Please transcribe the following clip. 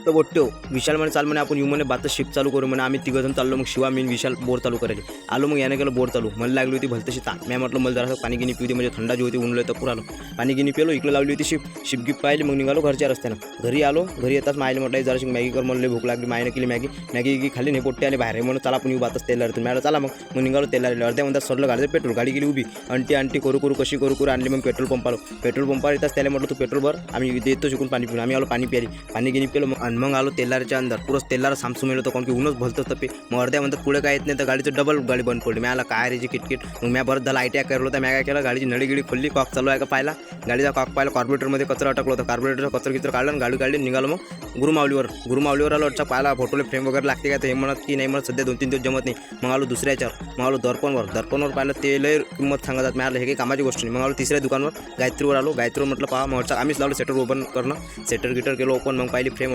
तर बोट्यो विशाल म्हणे चाल म्हणे आपण येऊ म्हणे बात शिफ्ट चालू करू म्हणे. आम्ही तिघंजण चाललो. मग शिवा मी विशाल बोर चालू करायला आलो. मग याने केलं बोर चालू. मला लागली होती भलतशी ताण. मी म्हटलं मला जरासं पाणी गिनी पिऊ दे म्हणजे थंडा जी होती उन्हलं तर पुरा आलो. पाणी गिनी पिलो. इकडे लावली होती शिप गिफ्ट पाहिली. मग निघालो घरच्या रस्त्यानं. घरी आलो. घरी येताच मायला म्हटलं जराशी मॅगी कर. मला भूक लागली. मायने केली मॅगी खाल्ली नाही. पोट्टे आले बाहेर म्हणून चला आपण येऊ बातच तेलावर. तुम्ही चला मग निघालो तेलावर. अर्ध्या म्हणतात सरलं गाडीचं पेट्रोल. गाडी गेली उभी. अंटी करू कशी करू आणली. मग पेट्रोल पंपावर येताच त्याला म्हटलं तू पेट्रोल भर आम्ही देतो शिकून पाणी पिऊन. आम्ही आलो पाणी प्यायली. पाणी गिनी पिलो. मग आलो तेलारच्या अंदर. पुरंच तेलार सामसूम येलो होतं कारण की ऊनच भलतं तपे. मग अर्ध्या म्हणतात पुढे काय येत नाही तर गाडीचं डबल गाडी बंद पडली. मी आला काय रे जी किटकिट. मग मी बरं झाला ITI करलो होता. मी काय केलं गाडीची नळी गिळी खोलली. कॉक चालू आहे का पाहिला. गाडीचा कॉक पाहिला. कार्बोरेटरमध्ये कचरा अटकला होता. कार्बोरेटरचा कचरा काढला. गाडी काढली. निघालो मग गुरुमावलीवर आलो. अच्छा पाहिला फोटोला फ्रेम वगैरे लागते का. तर हे म्हणत की नाही म्हणत सध्या 2-3 दिवस जमत नाही. मग आलो दुसऱ्याच्यावर. मग आलो दर्पणवर पाहिलं ते लय किंमत सांगतात. मी आलो हे काही कामाची गोष्ट नाही. मग आलो तिसऱ्या दुकानवर गायत्रीवर आलो. गायत्रीवर म्हटलं पहा मग आम्हीच लावलं सेटर ओपन करणं. सेटर गिटर केलं ओपन. मग पाहिली फ्रेम